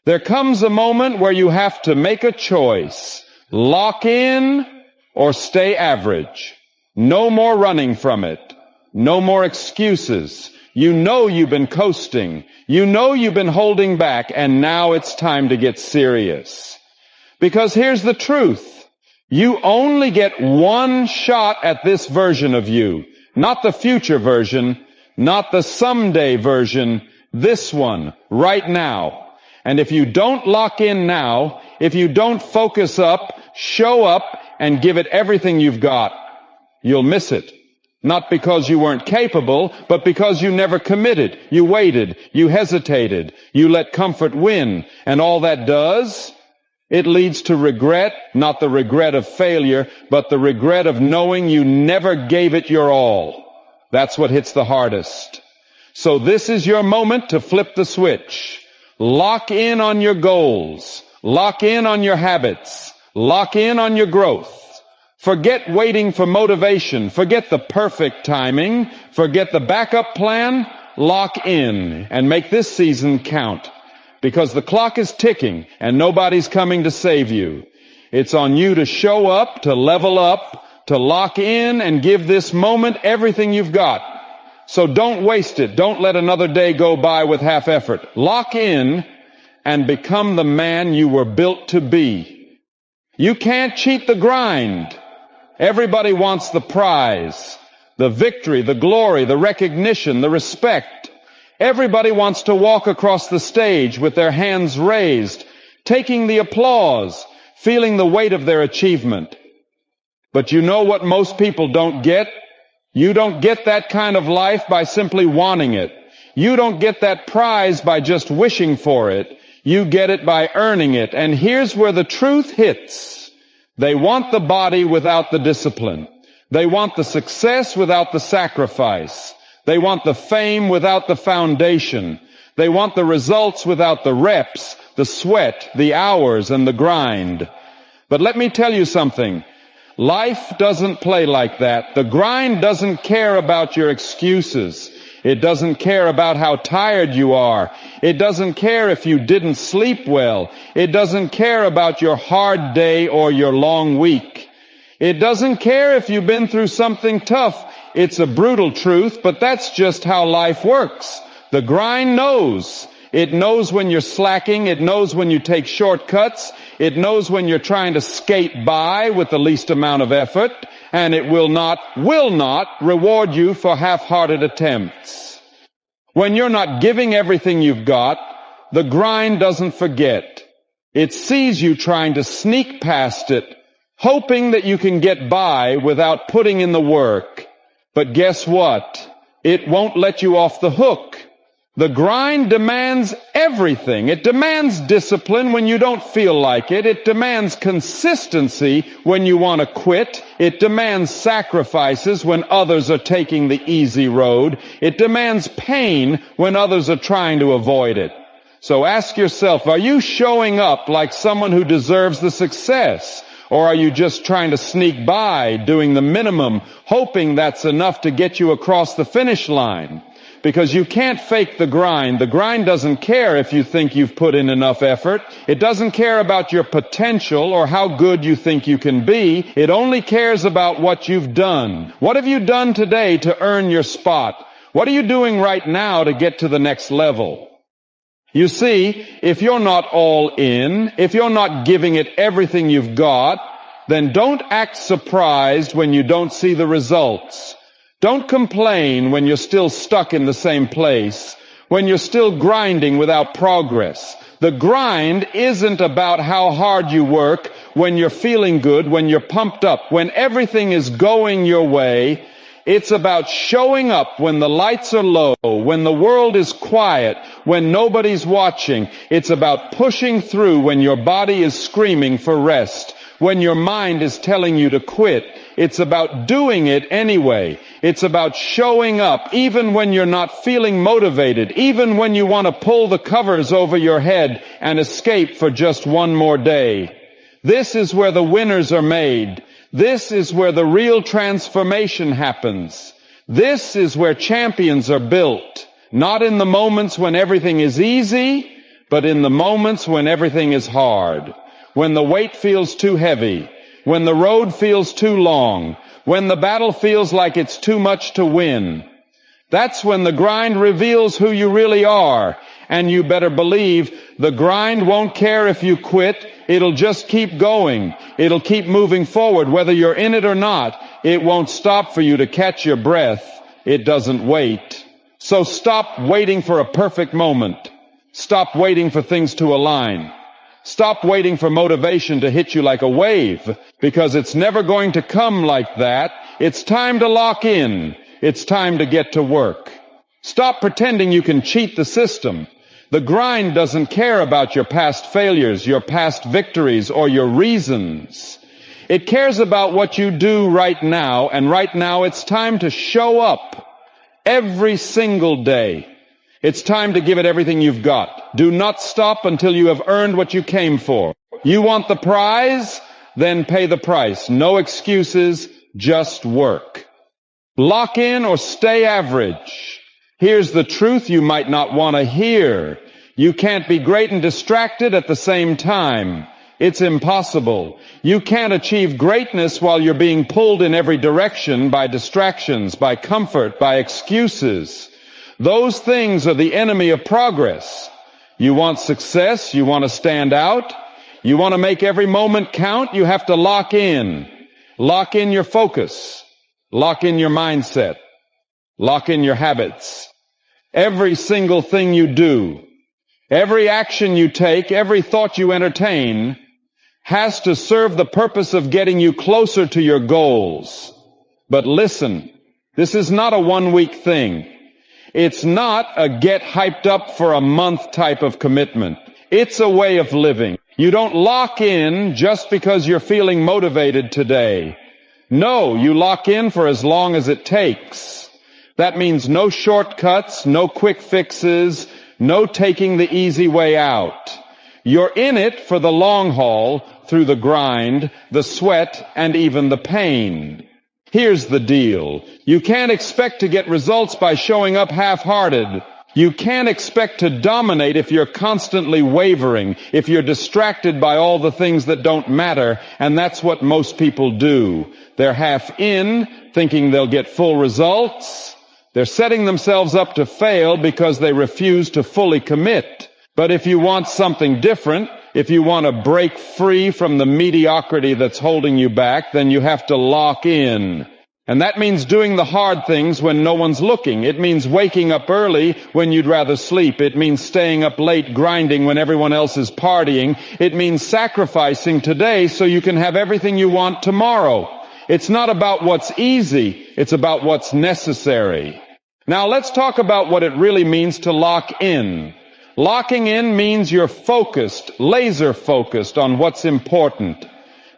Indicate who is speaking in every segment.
Speaker 1: There comes a moment where you have to make a choice. Lock in or stay average. No more running from it. No more excuses. You know you've been coasting. You know you've been holding back, and now it's time to get serious. Because here's the truth. You only get one shot at this version of you. Not the future version, not the someday version, this one, right now. And if you don't lock in now, if you don't focus up, show up, and give it everything you've got, you'll miss it. Not because you weren't capable, but because you never committed. You waited, you hesitated, you let comfort win. And all that does, it leads to regret, not the regret of failure, but the regret of knowing you never gave it your all. That's what hits the hardest. So this is your moment to flip the switch. Lock in on your goals. Lock in on your habits. Lock in on your growth. Forget waiting for motivation. Forget the perfect timing. Forget the backup plan. Lock in and make this season count. Because the clock is ticking and nobody's coming to save you. It's on you to show up, to level up, to lock in and give this moment everything you've got. So don't waste it. Don't let another day go by with half effort. Lock in and become the man you were built to be. You can't cheat the grind. Everybody wants the prize, the victory, the glory, the recognition, the respect. Everybody wants to walk across the stage with their hands raised, taking the applause, feeling the weight of their achievement. But you know what most people don't get? You don't get that kind of life by simply wanting it. You don't get that prize by just wishing for it. You get it by earning it. And here's where the truth hits. They want the body without the discipline. They want the success without the sacrifice. They want the fame without the foundation. They want the results without the reps, the sweat, the hours, and the grind. But let me tell you something. Life doesn't play like that. The grind doesn't care about your excuses. It doesn't care about how tired you are. It doesn't care if you didn't sleep well. It doesn't care about your hard day or your long week. It doesn't care if you've been through something tough. It's a brutal truth, but that's just how life works. The grind knows. It knows when you're slacking. It knows when you take shortcuts. It knows when you're trying to skate by with the least amount of effort. And it will not reward you for half-hearted attempts. When you're not giving everything you've got, the grind doesn't forget. It sees you trying to sneak past it, hoping that you can get by without putting in the work. But guess what? It won't let you off the hook. The grind demands everything. It demands discipline when you don't feel like it. It demands consistency when you want to quit. It demands sacrifices when others are taking the easy road. It demands pain when others are trying to avoid it. So ask yourself, are you showing up like someone who deserves the success? Or are you just trying to sneak by, doing the minimum, hoping that's enough to get you across the finish line? Because you can't fake the grind. The grind doesn't care if you think you've put in enough effort. It doesn't care about your potential or how good you think you can be. It only cares about what you've done. What have you done today to earn your spot? What are you doing right now to get to the next level? You see, if you're not all in, if you're not giving it everything you've got, then don't act surprised when you don't see the results. Don't complain when you're still stuck in the same place, when you're still grinding without progress. The grind isn't about how hard you work when you're feeling good, when you're pumped up, when everything is going your way. It's about showing up when the lights are low, when the world is quiet, when nobody's watching. It's about pushing through when your body is screaming for rest, when your mind is telling you to quit. It's about doing it anyway. It's about showing up even when you're not feeling motivated, even when you want to pull the covers over your head and escape for just one more day. This is where the winners are made. This is where the real transformation happens. This is where champions are built. Not in the moments when everything is easy, But in the moments when everything is hard, when the weight feels too heavy, when the road feels too long, when the battle feels like it's too much to win, that's when the grind reveals who you really are. And you better believe the grind won't care if you quit. It'll just keep going. It'll keep moving forward. Whether you're in it or not, it won't stop for you to catch your breath. It doesn't wait. So stop waiting for a perfect moment. Stop waiting for things to align. Stop waiting for motivation to hit you like a wave, because it's never going to come like that. It's time to lock in. It's time to get to work. Stop pretending you can cheat the system. The grind doesn't care about your past failures, your past victories, or your reasons. It cares about what you do right now, and right now it's time to show up every single day. It's time to give it everything you've got. Do not stop until you have earned what you came for. You want the prize? Then pay the price. No excuses, just work. Lock in or stay average. Here's the truth you might not want to hear. You can't be great and distracted at the same time. It's impossible. You can't achieve greatness while you're being pulled in every direction by distractions, by comfort, by excuses. Those things are the enemy of progress. You want success, you want to stand out, you want to make every moment count, you have to lock in. Lock in your focus. Lock in your mindset. Lock in your habits. Every single thing you do, every action you take, every thought you entertain has to serve the purpose of getting you closer to your goals. But listen, this is not a one-week thing. It's not a get hyped up for a month type of commitment. It's a way of living. You don't lock in just because you're feeling motivated today. No, you lock in for as long as it takes. That means no shortcuts, no quick fixes, no taking the easy way out. You're in it for the long haul, through the grind, the sweat, and even the pain. Here's the deal. You can't expect to get results by showing up half-hearted. You can't expect to dominate if you're constantly wavering, if you're distracted by all the things that don't matter, and that's what most people do. They're half in, thinking they'll get full results. They're setting themselves up to fail because they refuse to fully commit. But if you want something different, if you want to break free from the mediocrity that's holding you back, then you have to lock in. And that means doing the hard things when no one's looking. It means waking up early when you'd rather sleep. It means staying up late grinding when everyone else is partying. It means sacrificing today so you can have everything you want tomorrow. It's not about what's easy. It's about what's necessary. Now let's talk about what it really means to lock in. Locking in means you're focused, laser focused on what's important.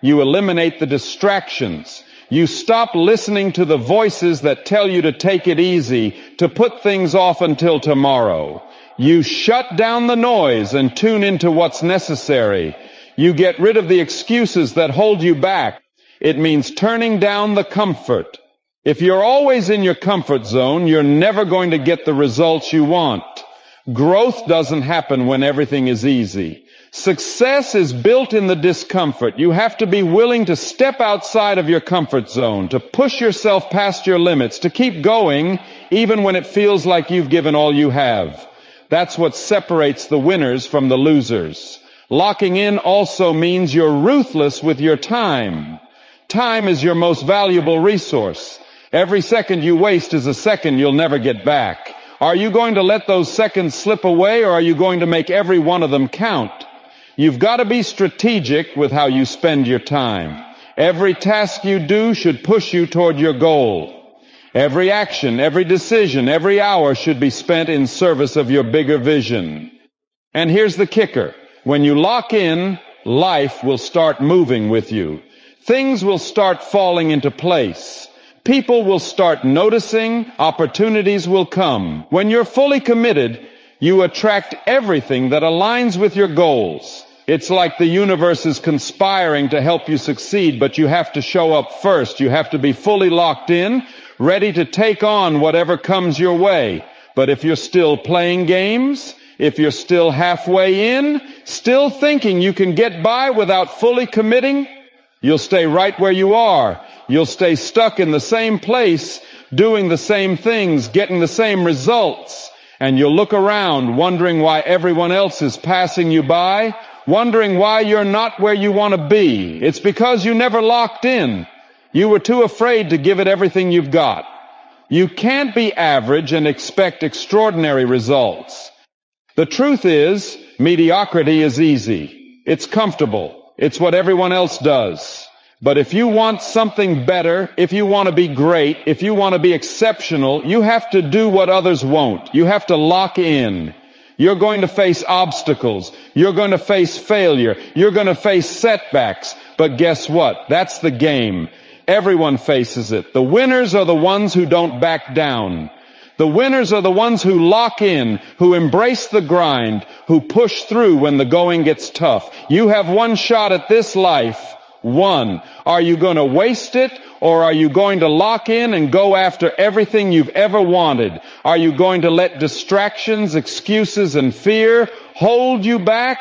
Speaker 1: You eliminate the distractions. You stop listening to the voices that tell you to take it easy, to put things off until tomorrow. You shut down the noise and tune into what's necessary. You get rid of the excuses that hold you back. It means turning down the comfort. If you're always in your comfort zone, you're never going to get the results you want. Growth doesn't happen when everything is easy. Success is built in the discomfort. You have to be willing to step outside of your comfort zone, to push yourself past your limits, to keep going even when it feels like you've given all you have. That's what separates the winners from the losers. Locking in also means you're ruthless with your time. Time is your most valuable resource. Every second you waste is a second you'll never get back. Are you going to let those seconds slip away, or are you going to make every one of them count? You've got to be strategic with how you spend your time. Every task you do should push you toward your goal. Every action, every decision, every hour should be spent in service of your bigger vision. And here's the kicker. When you lock in, life will start moving with you. Things will start falling into place. People will start noticing. Opportunities will come. When you're fully committed, you attract everything that aligns with your goals. It's like the universe is conspiring to help you succeed, but you have to show up first. You have to be fully locked in, ready to take on whatever comes your way. But if you're still playing games, If you're still halfway in, still thinking you can get by without fully committing, you'll stay right where you are. You'll stay stuck in the same place, doing the same things, getting the same results. And you'll look around wondering why everyone else is passing you by, wondering why you're not where you want to be. It's because you never locked in. You were too afraid to give it everything you've got. You can't be average and expect extraordinary results. The truth is, mediocrity is easy. It's comfortable. It's what everyone else does. But if you want something better, if you want to be great, if you want to be exceptional, you have to do what others won't. You have to lock in. You're going to face obstacles. You're going to face failure. You're going to face setbacks. But guess what? That's the game. Everyone faces it. The winners are the ones who don't back down. The winners are the ones who lock in, who embrace the grind, who push through when the going gets tough. You have one shot at this life. One. Are you going to waste it, or are you going to lock in and go after everything you've ever wanted? Are you going to let distractions, excuses, and fear hold you back?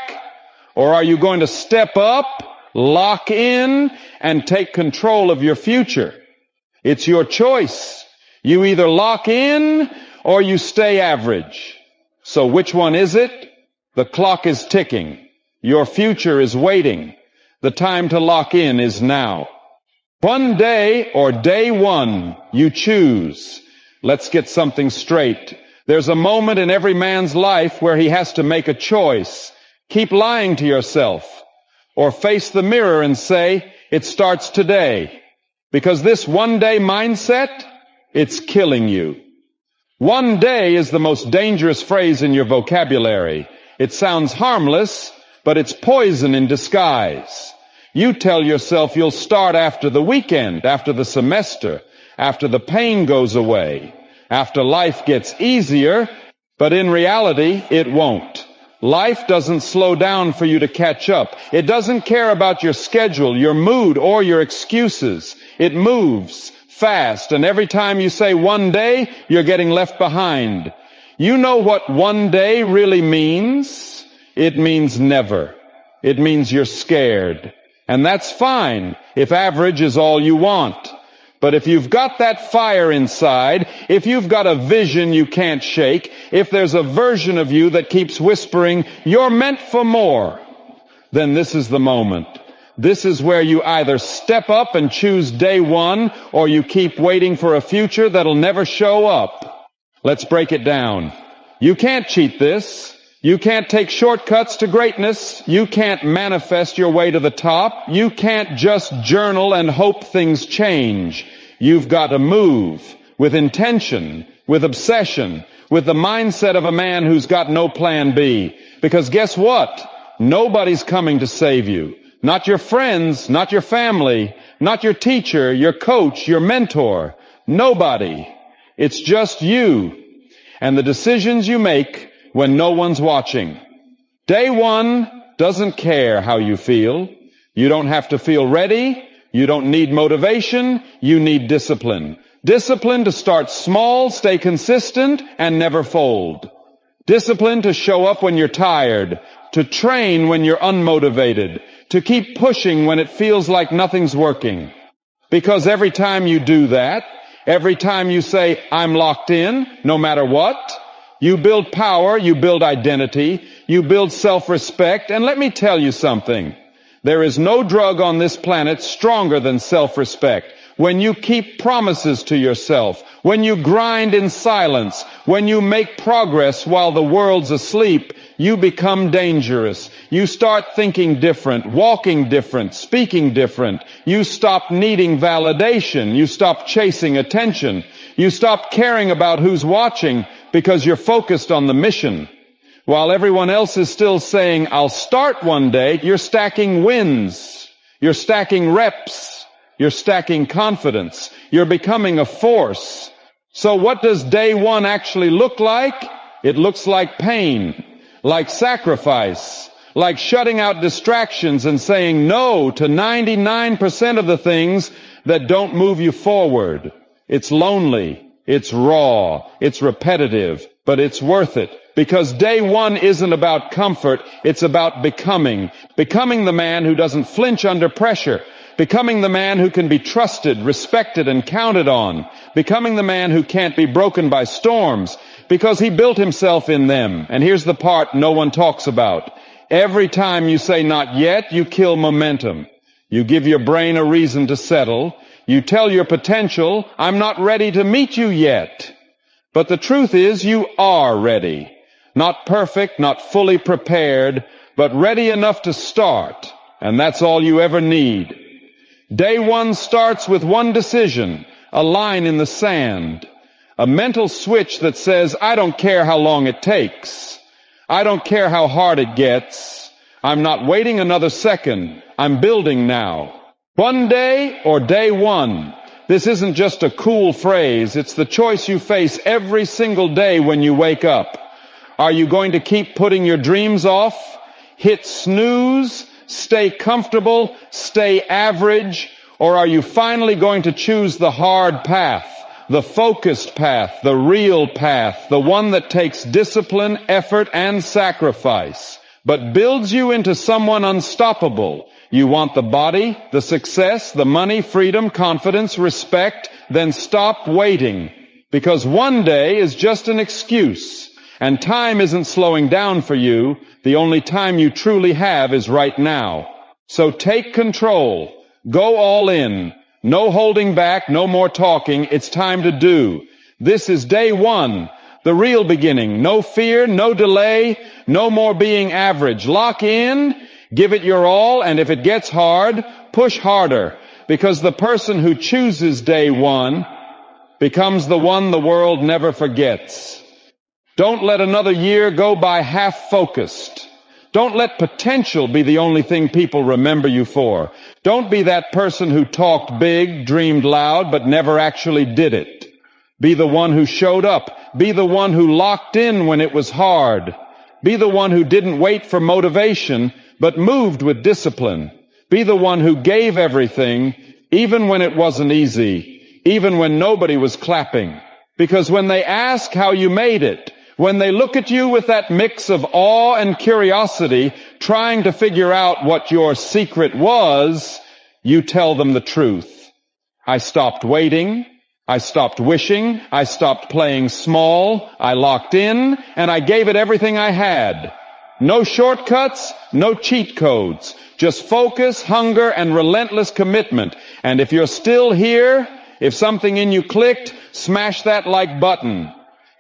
Speaker 1: Or are you going to step up, lock in, and take control of your future? It's your choice. You either lock in or you stay average. So which one is it? The clock is ticking. Your future is waiting. The time to lock in is now. One day or day one, you choose. Let's get something straight. There's a moment in every man's life where he has to make a choice. Keep lying to yourself. Or face the mirror and say, it starts today. Because this one-day mindset, it's killing you. One day is the most dangerous phrase in your vocabulary. It sounds harmless, but it's poison in disguise. You tell yourself you'll start after the weekend, after the semester, after the pain goes away, after life gets easier, but in reality, it won't. Life doesn't slow down for you to catch up. It doesn't care about your schedule, your mood, or your excuses. It moves fast, and every time you say one day, you're getting left behind. You know what one day really means? It means never. It means you're scared. And that's fine if average is all you want. But if you've got that fire inside, if you've got a vision you can't shake, if there's a version of you that keeps whispering, you're meant for more, then this is the moment. This is where you either step up and choose day one, or you keep waiting for a future that'll never show up. Let's break it down. You can't cheat this. You can't take shortcuts to greatness. You can't manifest your way to the top. You can't just journal and hope things change. You've got to move with intention, with obsession, with the mindset of a man who's got no plan B. Because guess what? Nobody's coming to save you. Not your friends, not your family, not your teacher, your coach, your mentor. Nobody. It's just you and the decisions you make when no one's watching. Day one doesn't care how you feel. You don't have to feel ready. You don't need motivation. You need discipline. Discipline to start small, stay consistent, and never fold. Discipline to show up when you're tired, to train when you're unmotivated, to keep pushing when it feels like nothing's working. Because every time you do that, every time you say, I'm locked in, no matter what, you build power, you build identity, you build self-respect, and let me tell you something. There is no drug on this planet stronger than self-respect. When you keep promises to yourself, when you grind in silence, when you make progress while the world's asleep, you become dangerous. You start thinking different, walking different, speaking different. You stop needing validation. You stop chasing attention. You stop caring about who's watching because you're focused on the mission. While everyone else is still saying, I'll start one day, you're stacking wins. You're stacking reps. You're stacking confidence. You're becoming a force. So what does day one actually look like? It looks like pain, like sacrifice, like shutting out distractions and saying no to 99% of the things that don't move you forward. It's lonely. It's raw. It's repetitive. but it's worth it. Because day one isn't about comfort, it's about becoming. Becoming the man who doesn't flinch under pressure. Becoming the man who can be trusted, respected, and counted on. Becoming the man who can't be broken by storms, because he built himself in them. And here's the part no one talks about. Every time you say not yet, you kill momentum. You give your brain a reason to settle. You tell your potential, I'm not ready to meet you yet. But the truth is, you are ready. Not perfect, not fully prepared, but ready enough to start. And that's all you ever need. Day one starts with one decision, a line in the sand. A mental switch that says, I don't care how long it takes. I don't care how hard it gets. I'm not waiting another second. I'm building now. One day or day one. This isn't just a cool phrase. It's the choice you face every single day when you wake up. Are you going to keep putting your dreams off? Hit snooze? Stay comfortable? Stay average? Or are you finally going to choose the hard path, the focused path, the real path, the one that takes discipline, effort, and sacrifice, but builds you into someone unstoppable? You want the body, the success, the money, freedom, confidence, respect, then stop waiting. Because one day is just an excuse. And time isn't slowing down for you. The only time you truly have is right now. So take control. Go all in. No holding back, no more talking. It's time to do. This is day one, the real beginning. No fear, no delay, no more being average. Lock in, give it your all, and if it gets hard, push harder. Because the person who chooses day one becomes the one the world never forgets. Don't let another year go by half-focused. Don't let potential be the only thing people remember you for. Don't be that person who talked big, dreamed loud, but never actually did it. Be the one who showed up. Be the one who locked in when it was hard. Be the one who didn't wait for motivation, but moved with discipline. Be the one who gave everything, even when it wasn't easy, even when nobody was clapping. Because when they ask how you made it, when they look at you with that mix of awe and curiosity, trying to figure out what your secret was, you tell them the truth. I stopped waiting. I stopped wishing. I stopped playing small. I locked in, and I gave it everything I had. No shortcuts, no cheat codes. Just focus, hunger, and relentless commitment. And if you're still here, if something in you clicked, smash that like button.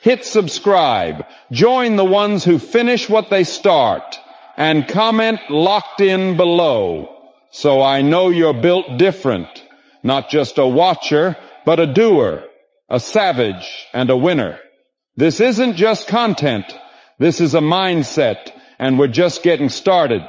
Speaker 1: Hit subscribe. Join the ones who finish what they start. And comment locked in below. So I know you're built different. Not just a watcher, but a doer, a savage, and a winner. This isn't just content. This is a mindset, and we're just getting started.